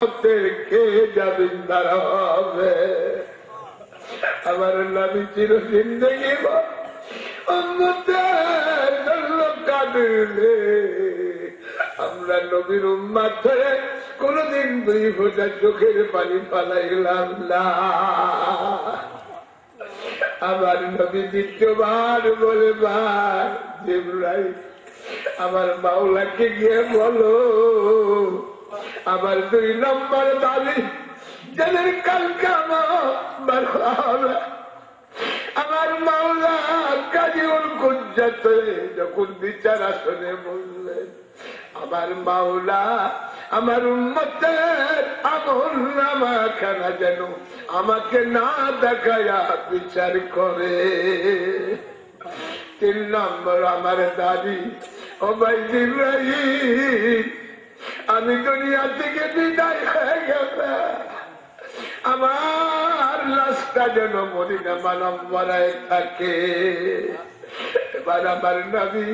কে জামিনদার হবে? আমার নবী চির জিন্দগি উম্মতের জন্য কাঁদলে আমরা নবীর উম্মত হয়ে কোনদিন দুই ফোঁটা চোখের পানি ফালাইলাম না। আমার নবী দ্বিতীয়বার বলে ভাই জিবরাইল আমার মাওলাকে গিয়ে বলো আমার 2 নম্বর দাবি যাদের কালকে আমার হবে। আমার মাওলা কাজীউল কুজ্জাত যখন বিচার আসনে বললেন আমার মাওলা আমার উম্মতের আমলনামা খানা যেন আমাকে না দেখায়া বিচার করে। 3 নম্বর আমার দাবি ও ভাই জিবরাইল আমি দুনিয়া থেকে বিদায় হয়ে গেছে আমার লাশটা যেন মদিনা মুনাওয়ারায় থাকে। এবার আমার নবী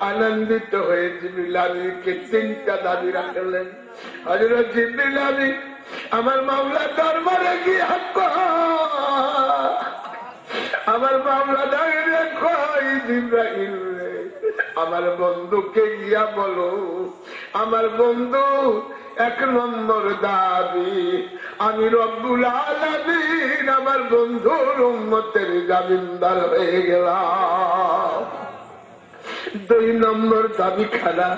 আনন্দিত হয়ে জিবরিল আমিনকে 3টা দাবি রাখলেন। হযরত জিবরিল আমিন আমার মাওলা দরবারে গিয়ে আমার মাওলা দাঁড়িয়ে কই জিবরাইল আমার বন্ধুকে গিয়া বলো আমার বন্ধু 1 নম্বর দাবি আমি রব্বুল আলামিন আমার বন্ধুর উম্মতের জামিনদার হয়ে গেলাম। 2 নম্বর দাবি খানা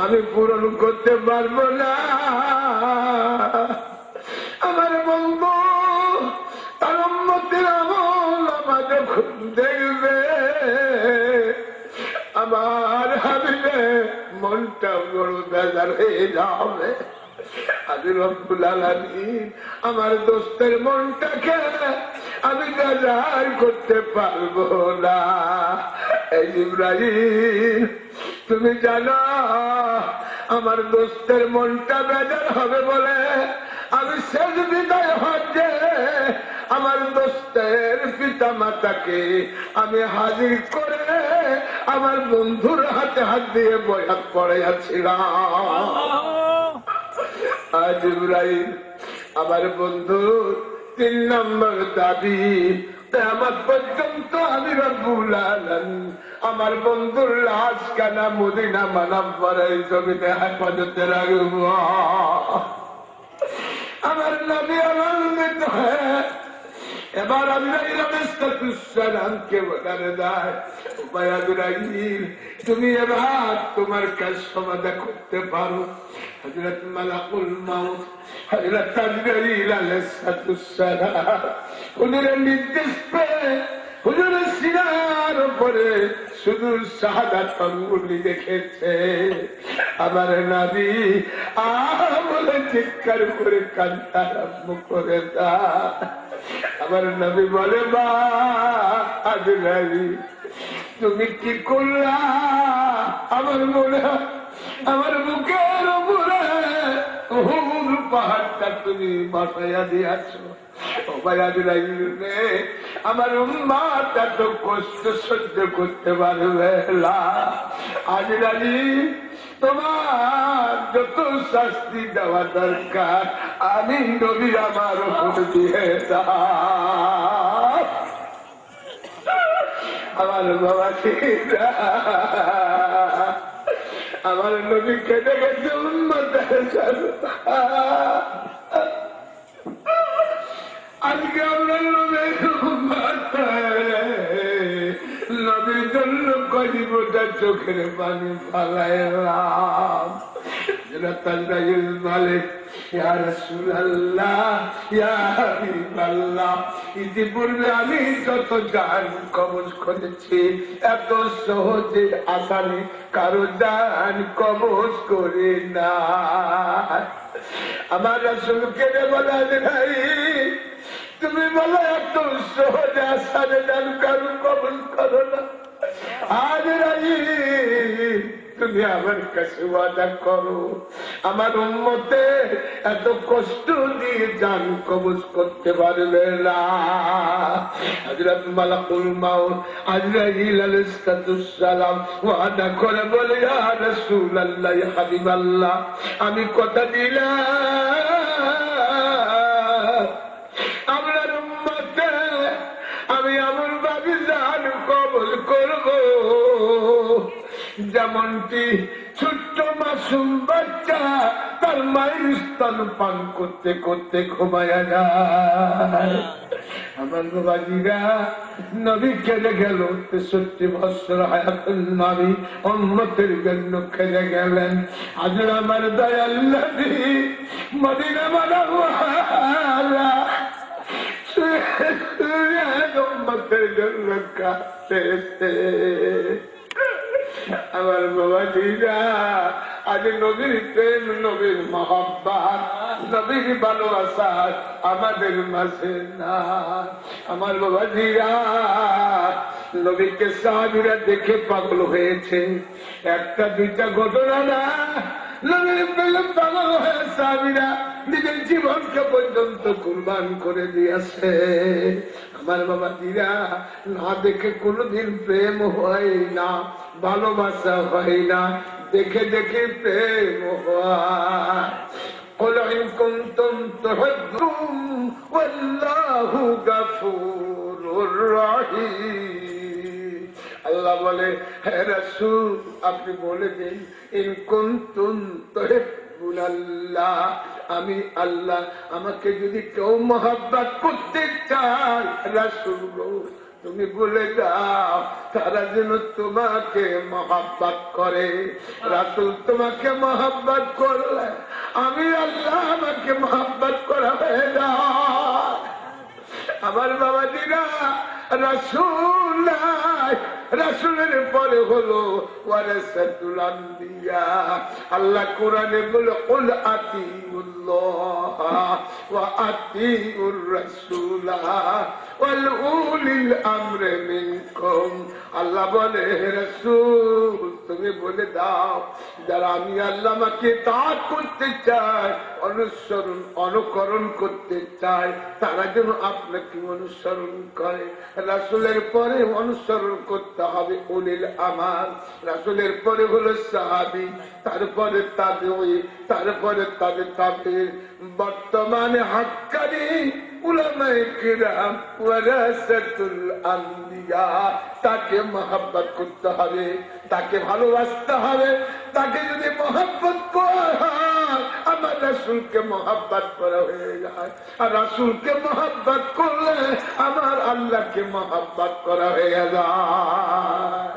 আমি পূরণ করতে পারবো না। আমার বন্ধু তার উম্মতের আমল যখন দেখবে আমার হাবিবে মনটা বড় বেজার হয়ে যাবে। আমি রব্বুল আলামিন আমার দোস্তের মনটাকে আমি বেজার করতে পারবো না। এই জিবরাইল তুমি জানো আমার দোস্তের মনটা বেজার হবে বলে আমি শেষ বিদায় হজ্জে আমার দোস্তের পিতা মাতাকে আমি হাজির করে আমার বন্ধুর হাতে হাত দিয়ে বয়াত পড়াইয়াছিলাম। আজ ইব্রাহিম আমার বন্ধু 3 নম্বর দাবি কিয়ামত পর্যন্ত আমি রব্বুল আলামিন আমার বন্ধুর লাশ কানা মদিনা মুনাওয়ারায় জমিনে হেফাজতে রাখব। আমার নবী আনন্দিত হয়ে এবার আল্লাহকে বলে দেয় তুমি এবার তোমার কাজ সমাধান করতে পারো। হযরত মালাকুল মাউত হযরত জিবরাইল আলাইহিস সালাম হুজুরের নির্দেশ পেয়ে হুজুরের সিনার উপরে শুধু শাহাদাত আঙ্গুলি দেখেছে। আমার নবী বলে চিৎকার করে কান্না আরম্ভ করে দেয়। আমার নবী বলে বা আজরাইল তুমি কি করলা? আমার মনে আমার বুকের উপরে উহুদ পাহাড়টা তুমি বসাইয়া দিয়াছো। আমার উম্মত এত কষ্ট সহ্য করতে পারবে না। আজরাইল তোমার যত শাস্তি দেওয়া দরকার আমি নবী আমার উপর দিয়ে দাও। আমার বাবা আমার নবী কেটে গেছে উম্মতের সাথে। আজকে আমরা নবীর জন্য কলিবটা চোখের পানি ফালাইলাম। ইতিপূর্বে আমি যত জান কবজ করেছি এত সহজে আসামি কারো জান কবজ করে না। আমার রাসূলকে বলা ভাই তুমি বলো এত সহজে আসামে জান কারো কবজ করো না। আজরাইল তুমি আমার কাছে ওয়াদা করো আমার উম্মতে এত কষ্ট দিয়ে জান কবজ করতে পারবে না। হযরত মালাকুল মাউত আজরাইল আলাইহিস সালাম ওয়াদা করে বলে ইয়া রাসূলুল্লাহ হাবিবাল্লাহ আমি কথা দিলাম বাচ্চা তার মায়ের স্তন পান করতে করতে ঘুমায়া যায়। আমার বাবাজিরা নবী কেঁদে গেল, 63 বছর হায়াতুল নবী উম্মতের জন্য কেঁদে গেলেন। আজ আমার দয়াল নবী মদিনা মুনাওয়ারা উম্মতের জন্য কাঁদতেছে। আমার বাবাজিরা আজ নবীর প্রেম, নবীর মহব্বত, নবীর ভালোবাসা আমাদের মাঝে না। আমার বাবাজিরা নবীকে সাহাবীরা দেখে পাগল হয়েছে। একটা দুইটা ঘটনা না, নবীর প্রেমে পাগল হয়ে সাহাবীরা নিজের জীবনকে পর্যন্ত কুরবান করে দিয়েছে। আমার বাবাজিরা না দেখে কোনদিন প্রেম হয় না, ভালোবাসা হয় না, দেখে দেখে প্রেম হয়। قل إن كنتم تحبون والله غفور رحيم। আল্লাহ বলে, হে রাসূল আপনি বলে দিন, ইন কুনতুম তুহিব্বুন আল্লাহ, আমি আল্লাহ, আমাকে যদি কেউ মহব্বত করতে চায় রাসূল তুমি বলে দাও তারা যেন তোমাকে মহব্বত করে। রাসূল তোমাকে মহব্বত করলে আমি আল্লাহ আমাকে মহব্বত করা হয়ে যায়। আমার বাবাজিরা রাসূল রাসূলের পরে হলো ওয়ারাসাতুল আম্বিয়া। আল্লাহ কোরআনে বলে, কুল আতিউল্লাহ ওয়া আতিউর রাসূলা ওয়াল উলিল আমরি মিনকুম। আল্লাহ বলে, হে রাসূল তুমি বলে দাও যারা আমি আল্লাহ আমাকে তাআত করতে চায়, অনুসরণ অনুকরণ করতে চায়, তারা যেন আপনাকে অনুসরণ করে। রাসূলের পরে অনুসরণ করতে হবে উলিল আমার, রাসূলের পরে হলো সাহাবী, তারপরে তাবেঈ, তারপরে তাবেঈ। বর্তমানে হাক্কানি উলামায়ে কিরাম ওয়ারাসাতুল আম্বিয়া, তাকে মহব্বত করতে হবে, তাকে ভালোবাসতে হবে। তাকে যদি মহব্বত করা হয় আমার রাসূলকে মহব্বত করা হয়ে যায়, আর রাসূলকে মহব্বত করলে আমার আল্লাহকে মহব্বত করা হয়ে যায়।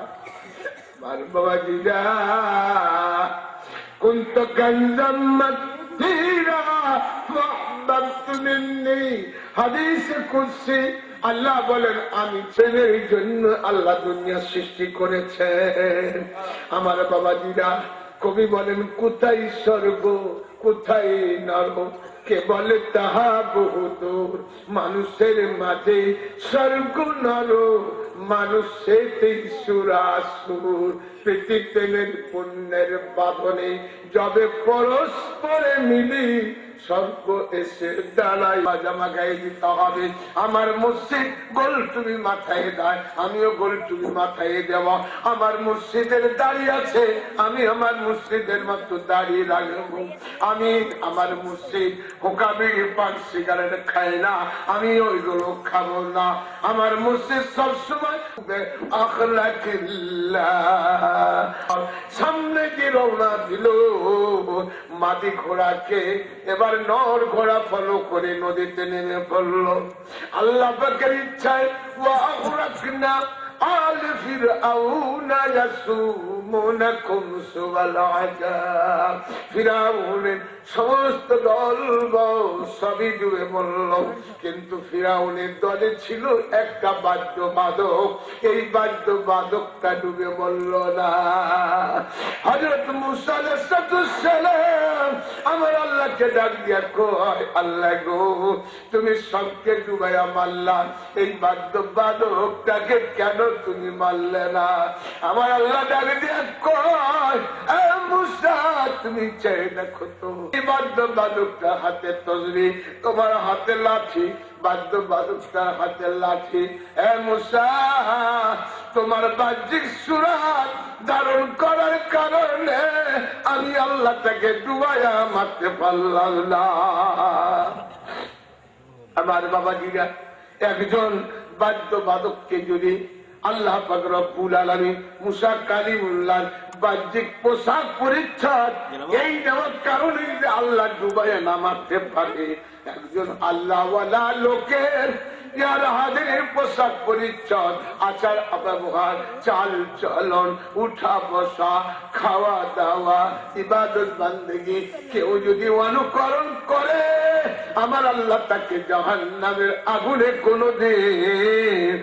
আমার বাবাজিরা কুন্ত কানজাম মাগফিরা ওয়াহবাবতু মিন্নি, হাদিসে কুদসি আল্লাহ বলেন আমি ছেলের জন্য আল্লাহ দুনিয়া সৃষ্টি করেছেন। আমার বাবাজিরা কবি বলেন, কোথায় স্বর্গ কোথায় নরক, কে বলে তাহা বহুদূর। মানুষের মাঝে স্বর্গ নরক, মানুষের সুরাসুর। পৃথিবীর পুণ্যের বাঁধনে যবে পরস্পরে মিলি, স্বর্গ এসে দাঁড়ায়। জামা গায়ে দিতে হবে। আমার মসজিদ গোল তুমি মাথায় দেয়, আমিও গোল তুমি মাথায় দেওয়া। আমার মসজিদের দাঁড়িয়ে আছে, আমি আমার মসজিদের মতো দাঁড়িয়ে রাখবো। আমি আমার মসজিদ হোকা বিড়ি পান সিগারেট খাই না, আমি ওইগুলো খাবো না। আমার মসজিদ সবসময় আখলাকিল্লাহ। সামনে যে রওনা দিল মাটি ঘোড়াকে, এবার নর ঘোড়া ফলো করে নদীতে নেমে পড়লো। আল্লাহ পাকের ইচ্ছায় ওয়াগরাকনা আল ফিরআউনা ইয়াসুমুনাকুম সুওয়াল আযাব। ফিরআউনের সমস্ত দল সবই ডুবে মরল, কিন্তু ফিরআউনের দলে ছিল একটা বাদ্যবাদক, এই বাদ্যবাদকটা ডুবে মরল না। হযরত মুসা আলাইহিস সালাম আমার আল্লাহকে ডাক দিয়া কয়, আল্লাহ গো তুমি সবকে ডুবাইয়া মারলা, এই বাদ্যবাদকটাকে কেন তুমি মারলে না? আমার আল্লাহ ডাক দিয়া কয়, এ মুসা তুমি চাই দেখো তো, এই বাদ্যবাদকটা হাতে তসবিহ, তোমার হাতে লাঠি, বাদ্যবাদকটার হাতে লাঠি। এ মুসা তোমার বাহ্যিক সুরাত ধারণ করার কারণে আমি আল্লাহ তাকে ডুবাইয়া মারতে পারলাম না। আমার বাবাজিরা একজন বাদ্যবাদককে যদি আল্লাহ পাক রব্বুল আলামিন মুসা কালিমুল্লাহ বাহ্যিক পোশাক পরিচ্ছদ এই দেওয়ার কারণে যে আল্লাহ ডুবাইয়ে নামাতে পারে। একজন আল্লাহওয়ালা লোকের হাজির পোশাক পরিচ্ছদ, আচার ব্যবহার, চাল চলন, উঠা বসা, খাওয়া দাওয়া, ইবাদত বান্দেগি কেউ যদি অনুকরণ করে আমার আল্লাহ তাকে জাহান্নামের আগুনে কোনদিন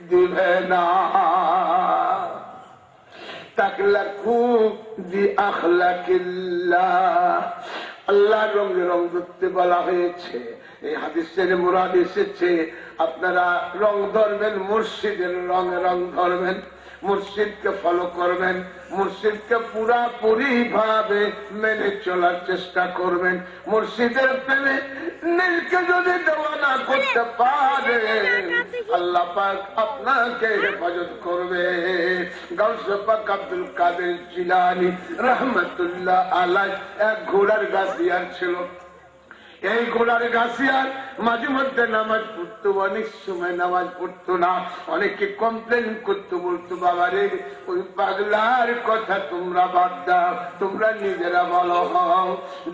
দিবে না। আল্লাহ রঙে রং ধরতে বলা হয়েছে। এই হাদিসের মুরাদ এসেছে আপনারা রং ধরবেন, মুর্শিদের রঙে রং ধরবেন, মুর্শিদকে ফলো করবেন, মুর্শিদকে পুরাপুরি ভাবে মেনে চলার চেষ্টা করবেন। মুর্শিদের প্রেমে নিজকে যদি দেওয়া না করতে পারে আল্লাহ পাক আপনাকে হেফাজত করবে। গাউসে পাক আব্দুল কাদের জিলানী রহমতুল্লাহ আলাইহি এক ঘোড়ার গাছিয়ার ছিল। এই ঘোড়ার গাছিয়ার মাঝে মধ্যে নামাজ পড়তো, অনেক সময় নামাজ পড়তো না। অনেকে কমপ্লেন করতো, বলতো বাবারে ওই পাগলার কথা তোমরা বাদ দাও, তোমরা নিজেরা বলো।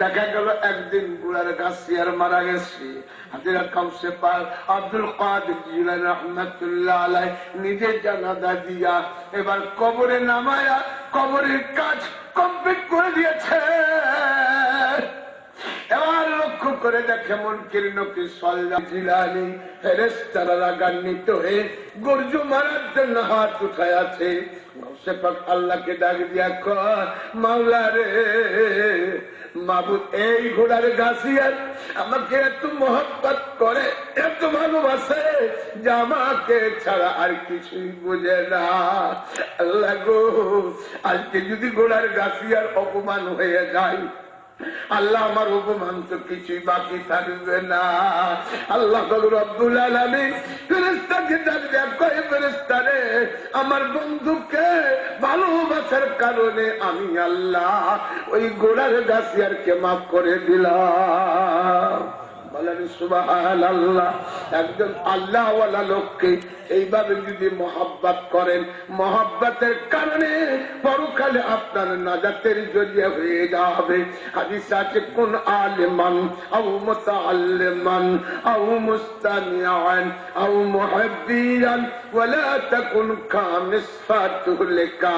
দেখা গেল একদিন ঘোড়ার গাছিয়ার মারা গেছে। হযরত গাউসে পাক আব্দুল কাদের জিলানী রাহমাতুল্লাহ আলাইহি নিজে জানাজা দিয়া এবার কবরে নামায়া কবরের কাজ কমপ্লিট করে দিয়েছে। এবার লক্ষ্য করে দেখে মুনকির নকির সল্লাহ জিলানী ফেরেশতারা রাগান্বিত হয়ে গর্জু মারার জন্য হাত উঠায় আছে। গাউসে পাক আল্লাহকে ডাক দিয়া কয়, মাওলা রে মাবুদ, এই ঘোড়ার গাছিয়ার আমাকে এত মহব্বত করে, এত ভালোবাসে যে আমাকে ছাড়া আর কিছুই বোঝে না। আল্লাহ গো, আজকে যদি ঘোড়ার গাছিয়ার অপমান হয়ে যায় আল্লাহ আমার অপমান তো কিছুই বাকি থাকবে না। আল্লাহ রব্বুল আলামিন ফেরেশতাকে ডাক দেয়া কয়, ফেরেশতা রে আমার বন্ধুকে ভালোবাসার কারণে আমি আল্লাহ ওই ঘোড়ার গাছিয়ারকে মাফ করে দিলাম। বলেন সুবহানাল্লাহ। একজন আল্লাহওয়ালা লোককে এইভাবে যদি মহব্বত করেন, মহব্বতের কারণে পরকালে আপনার নাজাতের জরিয়া হয়ে যাবে। হাদিস আছে, কোন আলিমান আও মুতাআল্লিমান আও মুস্তামিআন আও মুহাব্বিরান ওয়ালা তাকুন কামিসফাতুলিকা।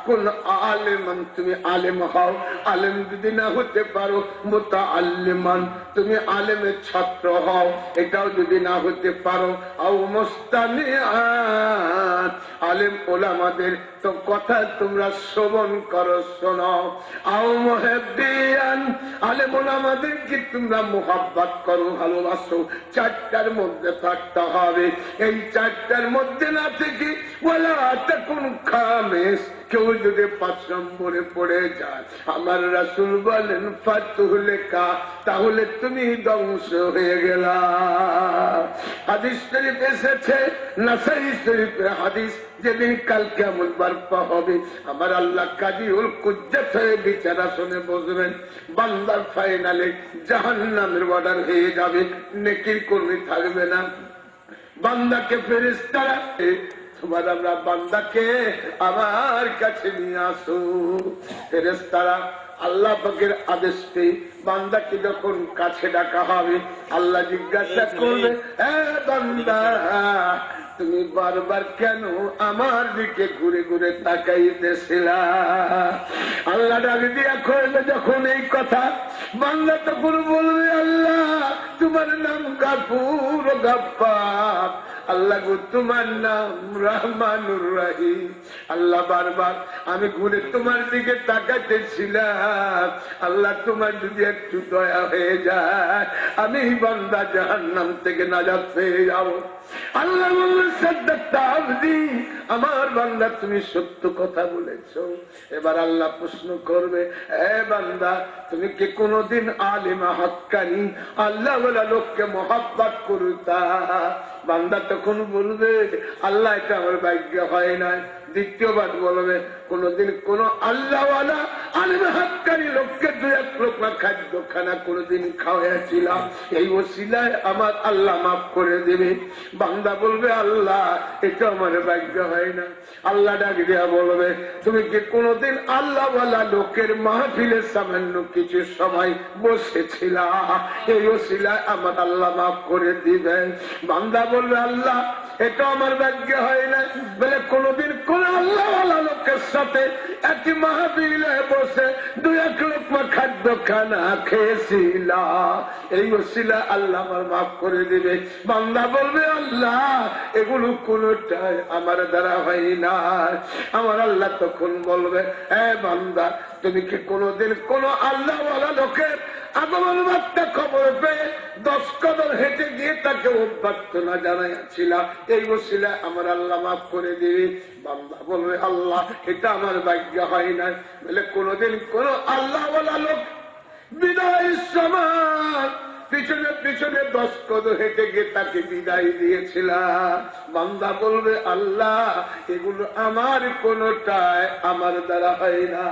কোন আলিমান, তুমি আলেম হও, আলেম যদি না হতে পারো মুতাআল্লিমান, তুমি আলেমের ছাত্র হও, এটাও যদি না হতে পারো, আও মুস্তামিআন, আলেম ওলামাদের তো কথা তোমরা শ্রবণ করো, শোনো, আও মুহাব্বিরান, আলেম ওলামাদের কি তোমরা মুহাব্বত করো, ভালোবাসো। চারটার মধ্যে থাকতে হবে। এই চারটার মধ্যে না থেকে ওয়ালা তাকুন খামিস, কেউ যদি 5 নম্বরে পড়ে যায় আমার রাসূল বলেন ফাতুহলিকা, তাহলে তুমি ধ্বংস হয়ে গেলা। হাদিস শরীফ এসেছে, নাসাই শরীফের হাদিস, যেদিন কাল কিয়ামত বারপা হবে আমার আল্লাহ কাদিউল কুজ্জাত হয়ে বিচার আসনে বসবেন। বান্দার ফাইনালে জাহান্নামের অর্ডার হয়ে যাবে, নেকির কর্মী থাকবে না। বান্দাকে ফেরেশতারা তোমার আমরা বান্দাকে আমার কাছে নিয়ে আসো। ফেরেশতারা আল্লাহ পাকের আদেশ পেয়ে বান্দাকে যখন কাছে ডাকা হবে আল্লাহ জিজ্ঞাসা করবে, এ বান্দা তুমি বারবার কেন আমার দিকে ঘুরে ঘুরে তাকাইতেছিলা? আল্লাহ ডাক দিয়া কইলে যখন এই কথা, বান্দা তখন বলবে, আল্লাহ তোমার নাম গাফুর গাফফার, আল্লাহ গো তোমার নাম রহমানুর রহিম। আল্লাহ বারবার আমি ঘুরে তোমার দিকে তাকাইতেছিলাম, আল্লাহ তোমার যদি একটু দয়া হয়ে যায় আমি বান্দা জাহান্নাম থেকে নাজাত পেয়ে যাবো। আল্লাহ বললেন, সাদ্দাকতা আবদি, আমার বান্দা তুমি সত্য কথা বলেছো। এবার আল্লাহ প্রশ্ন করবে, এ বান্দা তুমি কি কোনদিন আলিমা হাক্কানি আল্লাহ বলা লোককে মহব্বত করতা? বান্দা তখন বলবে, আল্লাহ এটা আমার ভাগ্য হয় নাই। দ্বিতীয়বার বলবে, কোনদিন কোন আল্লাহওয়ালা আলিম হাক্কানি লোককে 2-1 লোকমা খাদ্য খানা কোনদিন খাওয়াইছিলাম, এই ওসিলায় আমার আল্লাহ মাফ করে দেবে। বান্দা বলবে আল্লাহ এটা আমার ভাগ্য হয় না। আল্লাহ ডাক দিয়া বলবে তুমি কি কোনদিন আল্লাহওয়ালা লোকের মাহফিলে সামান্য কিছু সময় বসেছিলা, এই ওসিলায় আমার আল্লাহ মাফ করে দিবেন। বান্দা বলবে আল্লাহ এটা আমার ভাগ্য হয় না। বলে কোনদিন কোন আল্লাহওয়ালা লোকের সাথে একই মাহফিলে বসে 2-1 লোকমা খাদ্য খানা খেয়েছিলা, এই ওসিলা আল্লাহ আমার মাফ করে দিবে। বান্দা বলবে আল্লাহ এগুলো কোনটাই আমার দ্বারা হয় না। আমার আল্লাহ তখন বলবে এ বান্দা তুমি কি কোনদিন কোন আল্লাহওয়ালা লোকের আগমন বার্তা খবর পেয়ে 10 কদম হেঁটে গিয়ে তাকে অভ্যর্থনা জানাইয়াছিলাম, এই ওসিলা আমার আল্লাহ মাফ করে দিবে। বান্দা বলবে আল্লাহ এটা আমার ভাগ্য হয় না। বলে কোনদিন কোন আল্লাহওয়ালা লোক বিদায়ের সময় পিছনে পিছনে 10 কদম হেঁটে গিয়ে তাকে বিদায় দিয়েছিলাম। বান্দা বলবে আল্লাহ এগুলো আমার কোনটাই আমার দ্বারা হয় না।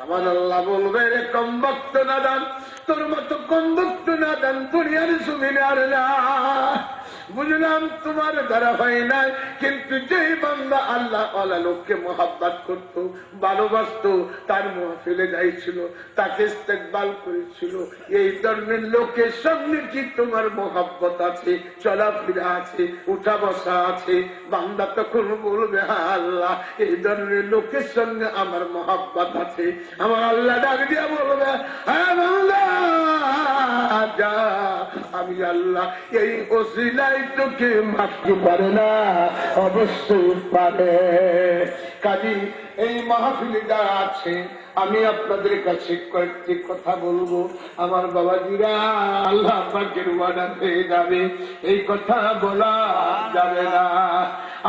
আমার আল্লাহ বলবে রে কমবক্ত নাদান, তোর মতো কমবক্ত নাদান দুনিয়ার জমিনে আর না। বুঝলাম তোমার দ্বারা হয় নাই, কিন্তু যেই বান্দা আল্লাহ আল্লাহ লোককে মহাব্বত করত, ভালোবাসত, তার মাহফিলে যাইছিল, তাকে ইস্তেকবাল করেছিল, এই ধরনের লোকের সঙ্গে কি তোমার মহাব্বত আছে, চলাফেরা আছে, উঠা বসা আছে? বান্দা তখন বলবে হ্যাঁ আল্লাহ এই ধরনের লোকের সঙ্গে আমার মহাব্বত আছে। আমার আল্লাহ ডাক দিয়া বলবে হ্যাঁ বান্দা যা, আমি আল্লাহ এই ওসিলাই তোকে মাফতে পারে না, অবশ্যই পারে। কাজী এই মাহফিলে যারা আছে আমি আপনাদের কাছে কয়েকটি কথা বলবো। আমার বাবাজিরা আল্লাহ পাকের ওয়াদা হয়ে যাবে, এই কথা বলা যাবে না।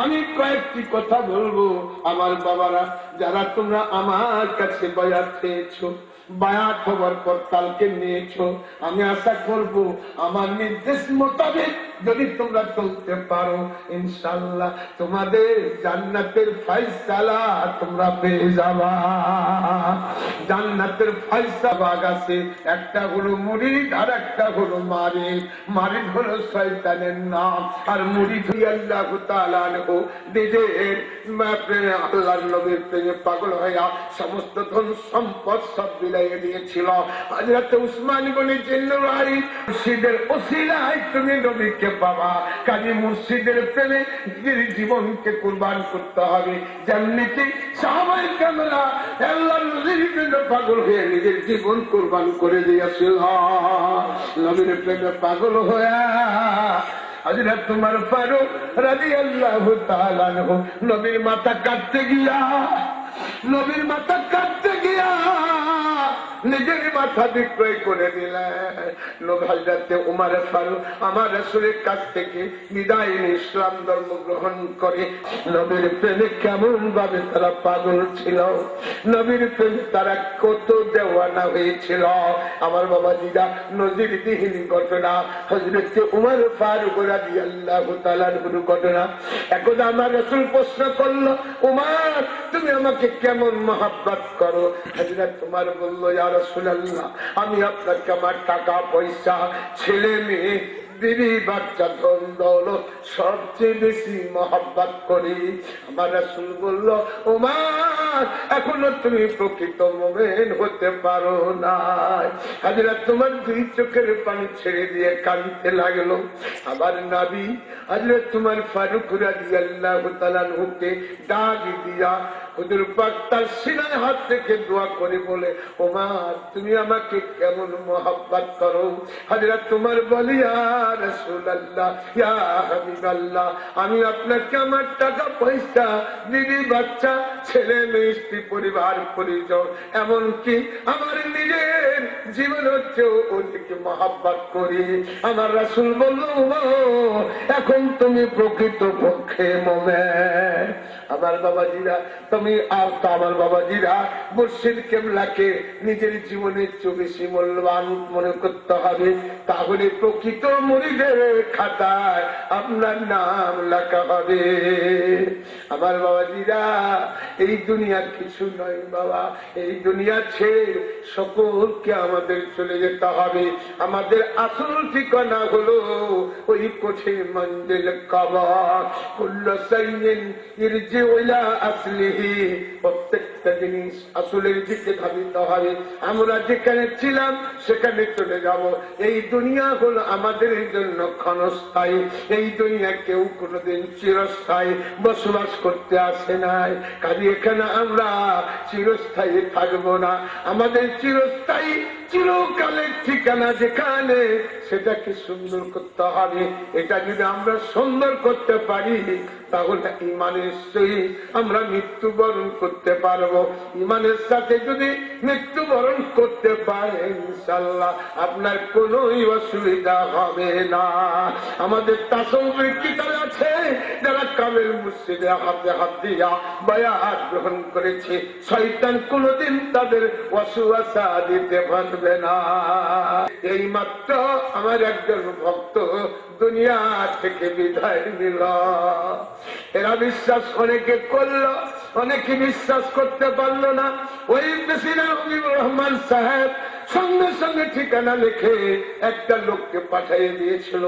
আমি কয়েকটি কথা বলবো। আমার বাবারা যারা তোমরা আমার কাছে বায়াত পেয়েছো, বায়াত হবার পর কালকে নিয়েছো, আমি আশা করব আমার নির্দেশ মোতাবেক যদি তোমরা চলতে পারো ইনশাআল্লাহ তোমাদের জান্নাতের ফয়সালা তোমরা পেয়ে যাবা। জান্নাতের ফয়সালা ভাগ আছে, একটা হলো মুরিদ আর একটা হলো মারিদ। মারিদ হলো শয়তানের নাম, আর মুরিদ হলো আল্লাহ তাআলা নিজের প্রেমে আল্লাহর নবীর প্রেমে পাগল হইয়া সমস্ত ধন সম্পদ সব বিলাইয়ে দিয়েছিল। হযরত উসমান বলেছেন মুর্শিদের ওসিলায় তুমি নবীকে পাবা। কাজী মুর্শিদের প্রেমে নিজের জীবনকে কুরবান করতে হবে। যেমনিতে সাহাবায়ে কেরামরা আল্লাহর নবীর প্রেমে পাগল হয়ে নিজের জীবন কুরবান করে দিয়েছিল। নবীর প্রেমে পাগল হয়ে হযরত উমর ফারুক রাদিয়াল্লাহু তাআলা আনহু নবীর মাথা কাটতে গিয়া নিজের মাথা বিক্রয় করে দিলেন। হযরত উমর ফারুক আমার রাসূলের কাছ থেকে বিদায় নিয়ে ইসলাম ধর্ম গ্রহণ করে। নবীর প্রেমে কেমন ভাবে তারা পাগল ছিল, নবীর প্রেমে তারা কত দেওয়ানা হয়েছিল। আমার বাবাজিরা নজিরবিহীন ঘটনা হযরত উমর ফারুক রাদিয়াল্লাহু তাআলা আনহুর ঘটনা। এখন আমার রাসূল প্রশ্ন করলো উমর তুমি আমাকে কেমন মহব্বত করো? হযরত উমর বলল ইয়া রাসূলুল্লাহ আমি আপনাকে আমার টাকা পয়সা ছেলে মেয়ে বিবি বাচ্চা ধন দৌলত সবচেয়ে বেশি মহব্বত করি। আমার রাসূল বলল উমর এখনো তুমি প্রকৃত মুমিন হতে পারো না। হযরত উমর 2 চোখের পানি ছেড়ে দিয়ে কাঁদতে লাগলো। আবার নবী হযরত উমর ফারুক রাদিয়াল্লাহু তাআলা আনহুকে ডাক দিয়া হুজুর পাক তার সিনায় হাত রেখে দোয়া করে বলে ওমর তুমি আমাকে কেমন মহব্বত করো? হযরত উমর বলে ইয়া রাসূলুল্লাহ ইয়া হাবিবাল্লাহ আমি আপনাকে আমার টাকা পয়সা বিবি বাচ্চা ছেলে মেয়ে স্ত্রী পরিবার পরিজন এমনকি আমার নিজের জীবন হচ্ছেও ওদিকে মহব্বত করি। আমার রাসূল বলল এখন তুমি প্রকৃত পক্ষে মুমিন। আমার বাবাজিরা তুমি আর তো আমার বাবাজিরা মুর্শিদ কেবলাকে নিজের জীবনের চেয়ে বেশি মূল্যবান মনে করতে হবে, তাহলে প্রকৃত মুরিদের খাতায় আপনার নাম লেখা হবে। আমার বাবাজিরা, এই দুনিয়া কিছু নয় বাবা, এই দুনিয়া ছেড়ে সকলকে আমাদের চলে যেতে হবে। আমাদের আসল ঠিকানা হলো ওই কঠিন মঞ্জিল কবর। কুল্লু শাইইন ইরজিউ ইলা আসলিহি, প্রত্যেকটা জিনিস আসলের দিকে ধাবিত হবে। আমরা যেখানে ছিলাম সেখানে চলে যাব। এই দুনিয়া হলো আমাদের জন্য ক্ষণস্থায়ী, এই দুনিয়া কেউ কোনোদিন চিরস্থায়ী বসবাস করতে আসে নাই। কাজে এখানে আমরা চিরস্থায়ী থাকবো না। আমাদের চিরস্থায়ী চিরকালের ঠিকানা যেখানে, সেটাকে সুন্দর করতে হবে। এটা যদি আমরা সুন্দর করতে পারি তাহলে ইমানের সহিত আমরা মৃত্যুবরণ করতে পারবো। ইমানের সাথে যদি মৃত্যুবরণ করতে পারে ইনশাআল্লাহ আপনার কোনো অসুবিধা হবে না। আমাদের তাসাউফের কিতাব আছে, যারা কামেল মুর্শিদে হাতে হাত দিয়া বায়াত গ্রহণ করেছে, শয়তান কোনদিন তাদের ওয়াসওয়াসা দিতে পারবে না। এই মাত্র আমার একজন ভক্ত দুনিয়া থেকে বিদায় নিল। এরা বিশ্বাস অনেকে করল, অনেকে বিশ্বাস করতে পারল না। ওই প্রেসিডেন্ট হাবিবুর রহমান সাহেব সঙ্গে সঙ্গে ঠিকানা লিখে একটা লোককে পাঠিয়ে দিয়েছিল,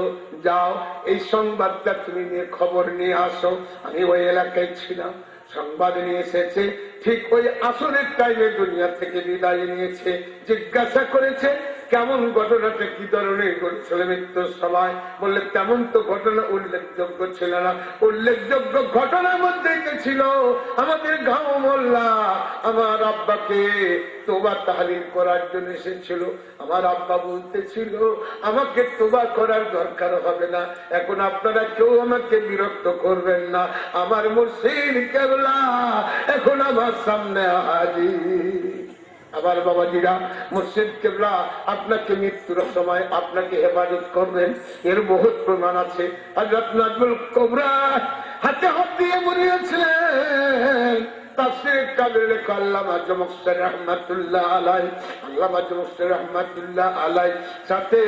যাও এই সংবাদটা তুমি নিয়ে খবর নিয়ে আসো। আমি ওই এলাকায় ছিলাম, সংবাদ নিয়ে এসেছে। ঠিক ওই আসরের টাইমে দুনিয়া থেকে বিদায় নিয়েছে। জিজ্ঞাসা করেছে কেমন ঘটনাটা কি ধরনের ঘটছিল মৃত্যুর সময়। বললে তেমন তো ঘটনা উল্লেখযোগ্য ছিল না। উল্লেখযোগ্য ঘটনার মধ্যে ছিল আমাদের গাঁও মোল্লা আমার আব্বাকে তোবা তাহলিল করার জন্য এসেছিল। আমার আব্বা বলতেছিল আমাকে তোবা করার দরকার হবে না, এখন আপনারা কেউ আমাকে বিরক্ত করবেন না। আমার মুর্শিদ কেবলা এখন আমার সামনে হাজির। আমার বাবাজিরা, মুর্শিদ কেবলা আপনাকে মৃত্যুর সময় আপনাকে হেফাজত করবেন, এর বহুত প্রমাণ আছে। হযরত নাজমুল কুবরা হাতে হাত দিয়ে মরিয়েছিলেন। তাফসীর কাদের লেখা আল্লামা জমশর রহমাতুল্লাহ আলাইহি, আল্লামা জমশর রহমাতুল্লাহ আলাইহি সাথে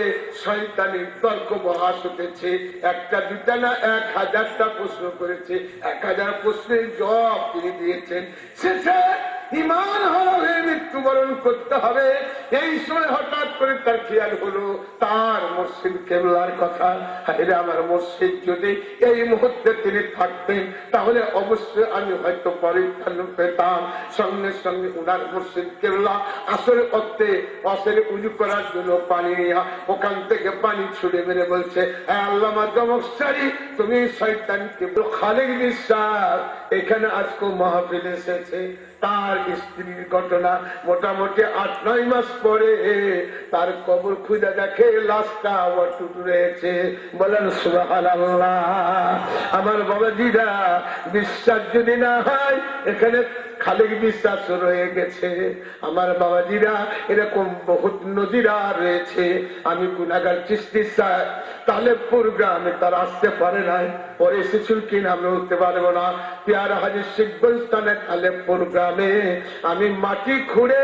শয়তানি তর্ক বহাস হতেছে। একটা দুটা না 1000টা প্রশ্ন করেছে, 1000 প্রশ্নের জবাব তিনি দিয়েছেন। শেষে ইমান হারাবে, মৃত্যুবরণ করতে হবে। এই সময় হঠাৎ করে তার খেয়াল হলো তার মুর্শিদ কেবলার কথা। আরে আমার মুর্শিদ যদি এই মুহূর্তে তিনি থাকতেন তাহলে অবশ্যই আমি হয়তো পরিত্রাণ পেতাম। সঙ্গে সঙ্গে উনার মুর্শিদ কেবলা আসরে করতে আসরে উজু করার জন্য পানি নিয়ে ওখান থেকে পানি ছুড়ে মেরে বলছে, আল্লামা জমশরি তুমি শয়তানকে খালেক বিশ্বাস এখানে আজকে মাহফিল এসেছে। তার স্ত্রীর ঘটনা মোটামুটি 8-9 মাস পরে তার কবর খুঁজে দেখে লাশটা অটুট রয়েছে। বলেন সুবহানাল্লাহ। আমার বাবাজিরা, বিশ্বাস যদি না হয় এখানে খালেক বিশ্বাস রয়ে গেছে। আমার বাবাজিরা, এরকম বহুত নজিরা রয়েছে। আমি গুনাহগার চিশতি সাহেব তালেবপুর গ্রামে তার আসতে পারে নাই, পরে এসেছিল কিনা আমি বলতে পারবো না। পেয়ারা হাজির শিখবস্থানে তালেবপুর গ্রামে আমি মাটি খুঁড়ে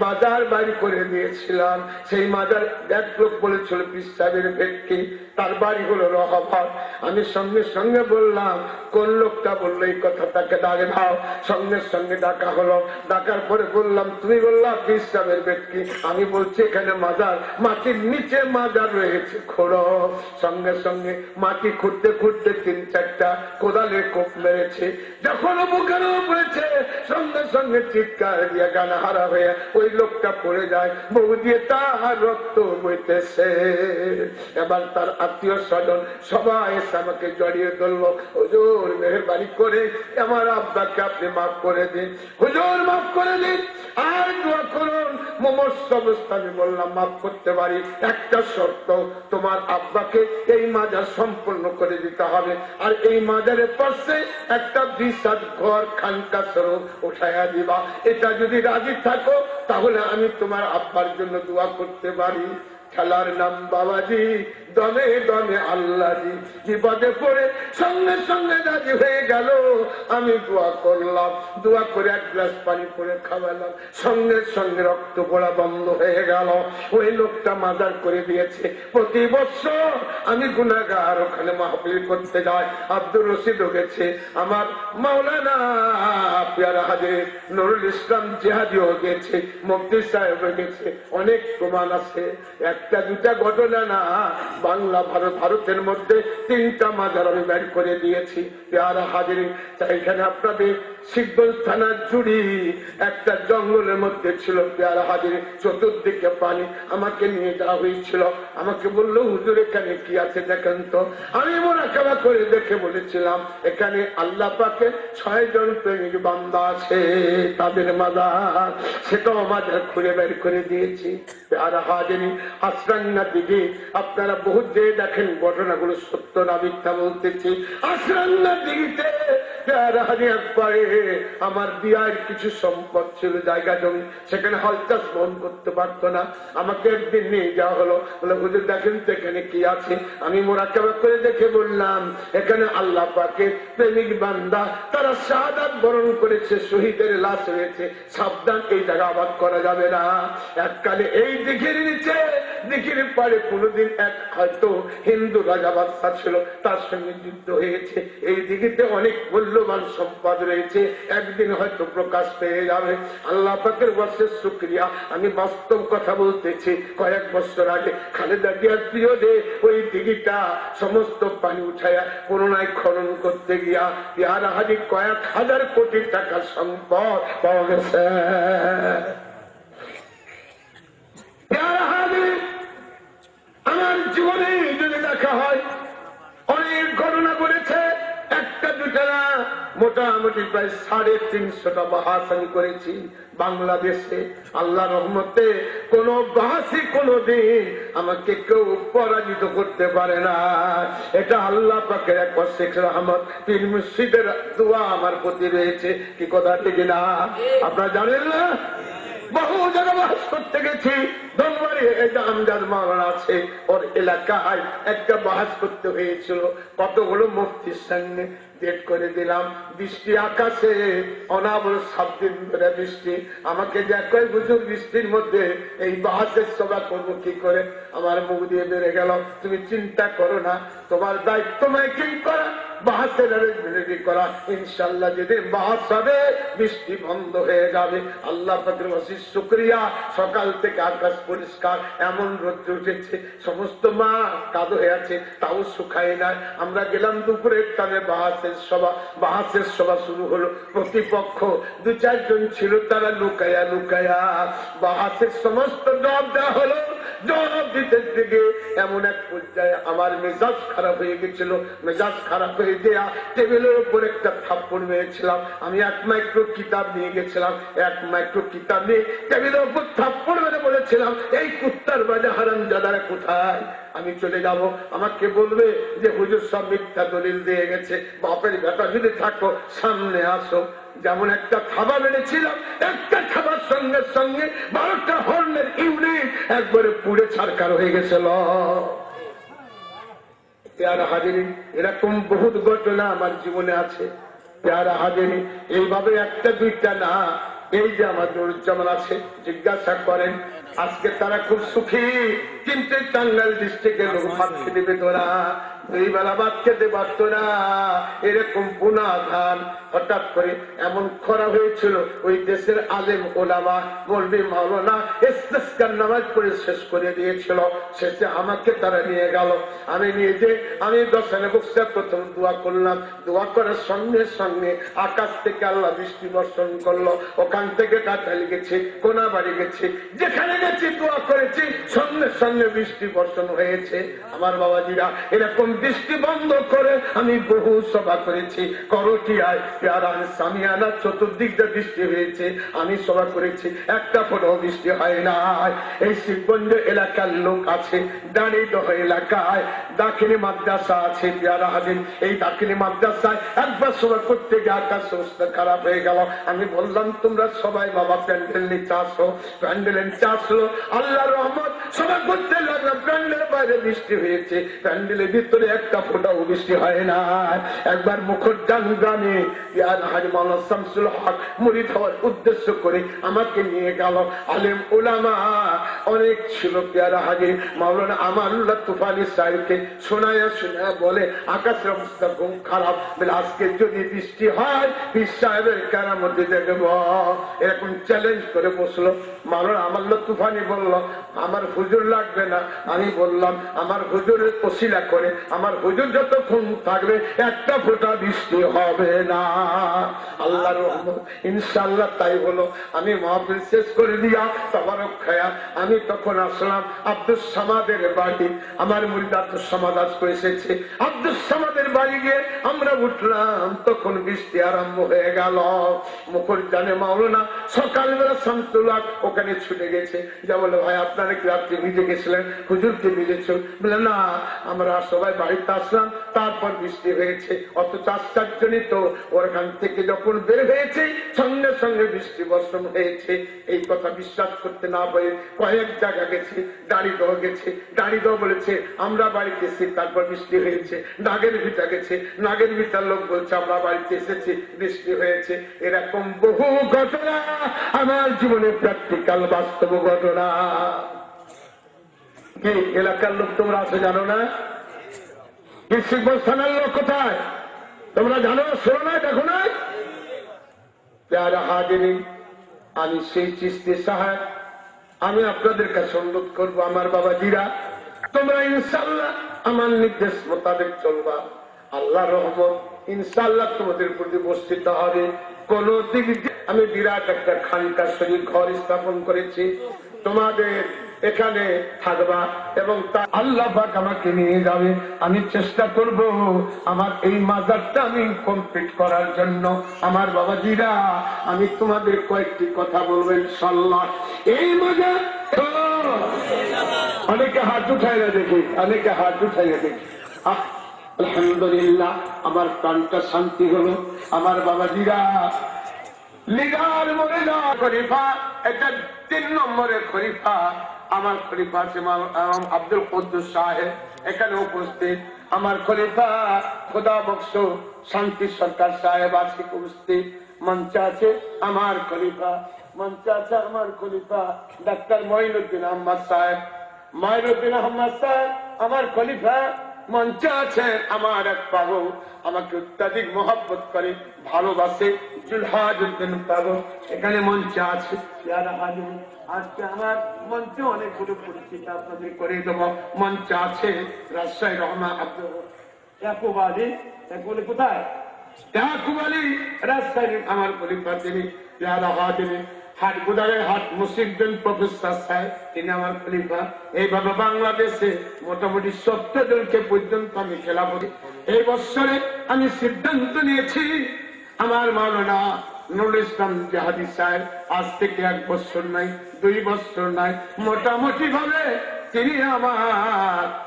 মাজার বাড়ি করে দিয়েছিলাম। সেই মাজার এক লোক বলেছিল পীর সাহেবের ভেটকি, তার বাড়ি হলো রহবাদ। আমি সঙ্গে সঙ্গে বললাম, কোন লোকটা বললো এই কথা, তাকে ডাকে দাও। সঙ্গে সঙ্গে ডাকা হলো। ডাকার পরে বললাম, তুমি বললা পীর সাহেবের ভেটকি, আমি বলছি এখানে মাজার, মাটির নিচে মাজার রয়েছে, খোঁড়ো। সঙ্গে সঙ্গে মাটি খুঁড়তে খুঁড়তে 3-4টা কোদালের কোপ মেরেছে। যখন বুকের পড়েছে সঙ্গে সঙ্গে চিৎকার দিয়ে গান হারা হয়ে ওই লোকটা পড়ে যায়। বউ দিয়ে তার রক্ত বইতেছে। এবার তার আত্মীয় স্বজন সবাই এসে আমাকে জড়িয়ে ধরলো, হুজুর মেহেরবানি করে আমার আব্বাকে আপনি মাফ করে দিন, হুজুর মাফ করে দিন, আর দোয়া করুন। মমস্য অবস্থা আমি বললাম মাফ করতে পারি, একটা শর্ত, তোমার আব্বাকে এই মাজার সম্পূর্ণ করে দিতে হবে, আর এই মাজারের পাশে একটা বিশাল ঘর খানকা স্বরূপ উঠাইয়া দিবা। এটা যদি রাজি থাকো তাহলে আমি তোমার আব্বার জন্য দোয়া করতে পারি। খেলার নাম বাবাজি, দমে দমে আল্লাহজি। বিপদে পড়ে সঙ্গে সঙ্গে রাজি হয়ে গেল। আমি দোয়া করলাম, দোয়া করে এক গ্লাস পানি করে খাওয়ালাম, সঙ্গে সঙ্গে রক্ত পড়া বন্ধ হয়ে গেল। ওই লোকটা মাজার করে দিয়েছে। প্রতি বছর আমি গুনাহগার ওখানে মাহফিল করতে যাই। আব্দুর রশিদও গেছে, আমার মাওলানা পেয়ারা হাজির নুরুল ইসলাম জিহাদিও গেছে, মুফতি সাহেব গেছে। অনেক প্রমাণ আছে, একটা দুটা ঘটনা না, বাংলা ভারতের মধ্যে 3টা মাজার আমি বের করে দিয়েছি। পেয়ারা হাজির এখানে আপনাদের শিবগঞ্জ থানার জুড়ি একটা জঙ্গলের মধ্যে ছিল পেয়ারা হাজির, চতুর্দিকে পানি। আমাকে নিয়ে যাওয়া হয়েছিল, আমাকে বললো হুজুর এখানে কি আছে দেখেন তো। আমি মুরাকাবা করে দেখে বলেছিলাম এখানে আল্লাহ পাকের 6 জন প্রেমিক বান্দা আছে, তাদের মাজার। সেটাও মাজার খুঁড়ে বের করে দিয়েছি। পেয়ারা হাজির আসরাঙ্গা দিকে আপনারা বহুত যে দেখেন ঘটনাগুলো সত্য না মিথ্যা বলতেছি। আসরাঙ্গা দিঘিতে পেয়ারা হাজির একবারে আমার বিয়ার কিছু সম্পদ ছিল, জায়গা জমি, সেখানে হাল চাষ বন্ধ করতে পারতো না। আমাকে একদিন নিয়ে যাওয়া হলো, বলে হুজুর দেখেন তো এখানে কি আছে। আমি মুরাকাবা করে দেখে বললাম এখানে আল্লাহ পাকের প্রেমিক বান্দা, তারা শাহাদাত বরণ করেছে, শহীদের লাশ রয়েছে, সাবধান এই জায়গা আবাদ করা যাবে না। এককালে এই দিঘির নিচে, দিঘির পাড়ে কোনদিন এক হয়তো হিন্দু রাজা বাদশা ছিল, তার সঙ্গে যুদ্ধ হয়েছে। এই দিঘিতে অনেক মূল্যবান সম্পদ রয়েছে, একদিন হয়তো প্রকাশ পেয়ে যাবে। আল্লাহ পাকের বর্ষের শুকরিয়া, আমি বাস্তব কথা বলতেছি। কয়েক বছর আগে খালেদা জিয়ার প্রিয় দে ওই দিঘিটা সমস্ত পানি উঠাইয়া পুনরায় খনন করতে গিয়া পেয়ারা হাজির কয়েক হাজার কোটি টাকার সম্পদ পাওয়া গেছে। পেয়ারা হাজির আমার জীবনে যদি দেখা হয় অনেক ঘটনা করেছে, একটা দুটা না, মোটামুটি প্রায় 350টা বাহাস আমি করেছি বাংলাদেশে। আল্লাহ রহমতে কোন বাহাসি কোনদিন আমাকে কেউ পরাজিত করতে পারে না। এটা আল্লাহ পাকের এক অশেষ রহমত, পীর মুর্শিদের দোয়া আমার প্রতি রয়েছে। কি কথা ঠিক না আপনারা জানেন না? বহু জায়গা বাস করতে গেছি। ধনবাড়ি এটা আমজাদ মাওলানা আছে, ওর এলাকায় একটা বাহাস করতে হয়েছিল। কতগুলো মুফতির সঙ্গে ডেট করে দিলাম। বৃষ্টি আকাশে অনাবল 7 দিন ধরে বৃষ্টি। আমাকে দেখো বুঝুক বৃষ্টির মধ্যে এই বাহাসের সভা করবো কি করে, আমার মুখ দিয়ে বেড়ে গেল। তুমি চিন্তা করো না, তোমার দায়িত্ব মাইকিং করা, বাহাসের রেডি করা। ইনশাল্লাহ যেদিন বাহাস হবে বৃষ্টি বন্ধ হয়ে যাবে। আল্লাহ পাকের অশেষ শুকরিয়া, সকাল থেকে আকাশ পরিষ্কার, এমন রোদ্র উঠেছে, সমস্ত মা কাদো হয়ে আছে, তাও শুকায় না। আমরা গেলাম দুপুরের টানে বাহাসের সভা শুরু হলো। প্রতিপক্ষ 2-4 জন ছিল, তারা লুকায়া লুকায়া বাহাসের সমস্ত জবাব দেওয়া হলো। জবাব দিতে থেকে এমন এক পর্যায়ে আমার মেজাজ খারাপ হয়ে গেছিল। মেজাজ খারাপ হয়ে দেয়া টেবিলের উপর একটা থাপ্পড় মেরেছিলাম। আমি 1 মাইক্রো কিতাব নিয়ে গেছিলাম, 1 মাইক্রো কিতাব নিয়ে টেবিলের উপর থাপ্পড় মেরে বলেছিলাম এই কুত্তার বাজে হারামজাদারা কোথায়। আমি চলে যাব, আমাকে বলবে যে হুজুর সব মিথ্যা দলিল দিয়ে গেছে, বাপের বেটা যদি থাকো সামনে আসো। যেমন একটা থাবা মেরেছিলাম, একটা থাবার সঙ্গে সঙ্গে 12টা হর্নের ইউনিট একবারে পুড়ে ছারকার হয়ে গেছিল। পেয়ারা হাজিরি এরকম বহুত ঘটনা আমার জীবনে আছে। পেয়ারা হাজিরি এইভাবে একটা দুইটা না, এই যে আমার নুরুজ্জামান আছে, জিজ্ঞাসা করেন আজকে তারা খুব সুখী, কিন্তু টাঙ্গাইল ডিস্ট্রিক্টে লোক ভাত খেতে পেত না, 2 বেলা ভাত খেতে পারত না। এরকম বুনা ধান হঠাৎ করে এমন খরা হয়েছিল, ওই দেশের আলেম ওলামা মৌলভী মাওলানা ইস্তেসকার নামাজ পড়ে শেষ করে দিয়েছিল। শেষে আমাকে তারা নিয়ে গেল। আমি নিয়ে যে আমি দশানে বসে প্রথম দোয়া করলাম। দোয়া করার সঙ্গে সঙ্গে আকাশ থেকে আল্লাহ বৃষ্টি বর্ষণ করলো। ওখান থেকে কাটালি গেছি, কোনাবাড়ি গেছি, যেখানে গেছি দোয়া করেছি, সঙ্গে সঙ্গে বৃষ্টি বর্ষণ হয়েছে। আমার বাবাজিরা এরকম বৃষ্টি বন্ধ করে আমি বহু সভা করেছি। করটিয়ায় পেয়ারা সামিয়ানা চতুর্দিক দিয়ে বৃষ্টি হয়েছে, আমি সভা করেছি, একটা ফোটাও বৃষ্টি হয় না। এই শিবগঞ্জ এলাকার লোক আছে, দাঁড়িয়ে এলাকায় দাখিনী মাদ্রাসা আছে পেয়ারা হাজির। এই দাখিনী মাদ্রাসায় একবার সভা করতে গিয়ে আকাশ অবস্থা খারাপ হয়ে গেল। আমি বললাম তোমরা সবাই বাবা প্যান্ডেল নিচে আসো, প্যান্ডেলের নিচে আসলো। গেল। আল্লাহর রহমত সবাই করতে লাগলো। প্যান্ডেলের বাইরে বৃষ্টি হয়েছে, প্যান্ডেলের ভিতরে একটা ফোঁটাও বৃষ্টি হয় না। একবার মুখরজান গ্রামে হাজী মাওলানা শামসুল হক মুরিদ হওয়ার উদ্দেশ্য করে আমাকে নিয়ে গেল। আলেম উলামা অনেক ছিল। পেয়ারা হাজী মাওলানা আমানুল্লাহ তুফানি সাহেবকে শোনায় বলে আকাশের অবস্থা খুব খারাপ, বলে আজকে যদি বৃষ্টি হয় পীর সাহেবের কেরামতি দেখব। এরকম চ্যালেঞ্জ করে বসলো। মাওলানা আমানুল্লাহ তুফানি বলল আমার হুজুর লাগবে না। আমি বললাম আমার হুজুরের ওসিলা করে আমার হুজুর যতক্ষণ থাকবে একটা ফোঁটা বৃষ্টি হবে না। আল্লাহর রহমত ইনশাআল্লাহ তাই হলো। আমি মাহফিল শেষ করে দিয়া তাবারক খায়া আমি তখন আসলাম আব্দুস সামাদের বাড়ি। আমার মুরিদ আব্দুস সামাদ আজকে এসেছে। আব্দুস সামাদের বাড়ি গিয়ে আমরা উঠলাম, তখন বৃষ্টি আরম্ভ হয়ে গেল। মুখরজানে মাওলানা সকালবেলা শামসুল্লাহ ওখানে ছুটে গেছে, যা বলে ভাই আপনারা কি রাত্রে ভিজে গেছিলেন, হুজুরকে ভিজেছ? বলে না, আমরা সবাই বাড়িতে আসলাম তারপর বৃষ্টি হয়েছে। অথচ আশ্চর্যজনিত ওখান থেকে যখন বের হয়েছে সঙ্গে সঙ্গে বৃষ্টি বর্ষণ হয়েছে। এই কথা বিশ্বাস করতে না পারে কয়েক জায়গা গেছে, দাঁড়িয়ে গেছে, দাঁড়িয়ে বলেছে আমরা বাড়িতে এসেছি তারপর বৃষ্টি হয়েছে। নাগের ভিটা গেছে, নাগের ভিটার লোক বলছে আমরা বাড়িতে এসেছি বৃষ্টি হয়েছে। এরকম বহু ঘটনা আমার জীবনে প্র্যাকটিক্যাল বাস্তব ঘটনা। কি এলাকার লোক তোমরা আছে জানো না? শিখবর থানার লোক কোথায় তোমরা জানো? শোনো না, দেখো না? আমি সেই চিস্তি সাহেব, আমি আপনাদের কাছে অনুরোধ করবো আমার বাবাজিরা, তোমরা ইনশাআল্লাহ আমার নির্দেশ মোতাবেক চলবা। আল্লাহ রহমত ইনশাআল্লাহ তোমাদের প্রতি বর্ষিত হবে। কোন দিক দিয়ে আমি বিরাট একটা খানকা শরীফ ঘর স্থাপন করেছি, তোমাদের এখানে থাকবা এবং তা আল্লাহ পাক আমাকে নিয়ে যাবে। আমি চেষ্টা করব আমার এই মাজারটা আমি কমপ্লিট করার জন্য। আমার বাবাজিরা, আমি তোমাদের কয়েকটি কথা বলবো ইনশাআল্লাহ। এই মাজার অনেকে হাত উঠাইয়া দেখি, অনেকে হাত উঠাইয়া দেখি। আলহামদুলিল্লাহ, আমার প্রাণটা শান্তি হলো। আমার বাবাজিরা, লিগার মরিদা খলিফা, এটা 3 নম্বরের খলিফা। আমার খলিফা আব্দুল কুদ্দুস সাহেব এখানে উপস্থিত। আমার খলিফা খোদা বক্স শান্তি সরকার সাহেব আছে উপস্থিত। মঞ্চে আছে আমার খলিফা, মঞ্চে আছে আমার খলিফা ডাক্তার মঈনুদ্দিন আহমদ সাহেব। মঈনুদ্দিন আহমদ সাহেব আমার খলিফা। মঞ্চে আছে আমার এক পাগল, আমাকে অত্যাধিক মহব্বত করে, ভালোবাসে, জুলহাজ উদ্দিন পাগল এখানে মঞ্চে আছে। আজকে আমার মঞ্চে অনেকগুলো পরিচিত আপনাদের করে দেব। মঞ্চে আছে রাজশাহী রহমান আব্দুল ইয়াকুব আলী। বলে কোথায়? ইয়াকুব আলী রাজশাহী আমার খলিফা। তিনি হাট গুদারের হাট মুসিদ্দিন প্রফেসর সাহেব, তিনি আমার খলিফা। এইভাবে বাংলাদেশে মোটামুটি 70 জনকে পর্যন্ত আমি খেলাফতি। এই বছরে আমি সিদ্ধান্ত নিয়েছি আমার মাওলানা নুরুল ইসলাম জাহাদি সাহেব আজ থেকে 1 বছর নাই, 2 বছর নাই, মোটামুটি ভাবে তিনি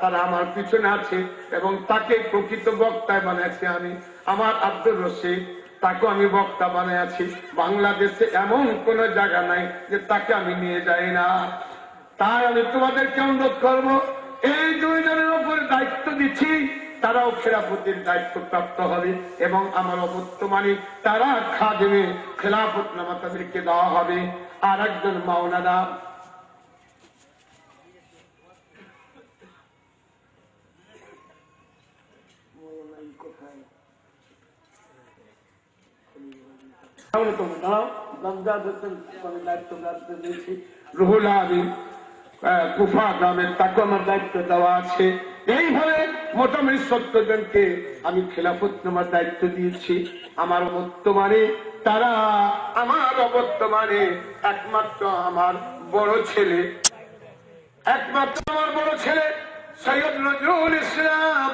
তারা আমার পিছনে আছে এবং তাকে প্রকৃত বক্তায় বানাচ্ছি আমি। আমার আব্দুর রশিদ, তাকে আমি বক্তা বানাইছি। বাংলাদেশে এমন কোন জায়গা নাই যে তাকে আমি নিয়ে যাই না। তাই আমি তোমাদেরকে অনুরোধ করবো, এই 2 জনের উপরে দায়িত্ব দিচ্ছি, তারাও খেলাফতের দায়িত্ব প্রাপ্ত হবে এবং আমার বর্তমানে তারা খাদেমে খেলাফত নামা তাদেরকে দেওয়া হবে। আর একজন মাওলানা রুহুল আমিন কুফা গ্রামের, তাকে আমার দায়িত্ব দেওয়া আছে। এইভাবে মোটামুটি 70 জনকে আমি খেলাফত নামার দায়িত্ব দিয়েছি। আমার বর্তমানে তারা একমাত্র আমার বড় ছেলে, সৈয়দ নজরুল ইসলাম।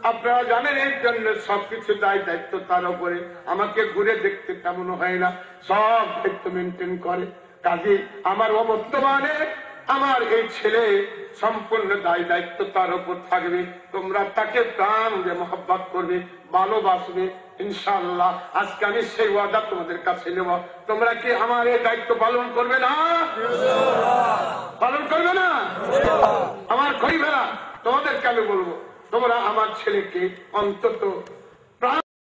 আপনারা জানেন এর জন্য সবকিছু দায়িত্ব তার উপরে। আমাকে ঘুরে দেখতে তেমন হয় না, সব দায়িত্ব মেনটেন করে। কাজে আমার বর্তমানে আমার এই ছেলে সম্পূর্ণ দায়িত্ব তার উপর থাকবে। তোমরা তাকে প্রাণ দিয়ে মহব্বত করবে, ভালোবাসবে ইনশাআল্লাহ। আজকে আমি সেই ওয়াদা তোমাদের কাছে নেব। তোমরা কি আমার এই দায়িত্ব পালন করবে না? আমি বলবো তোমরা আমার ছেলেকে অন্তত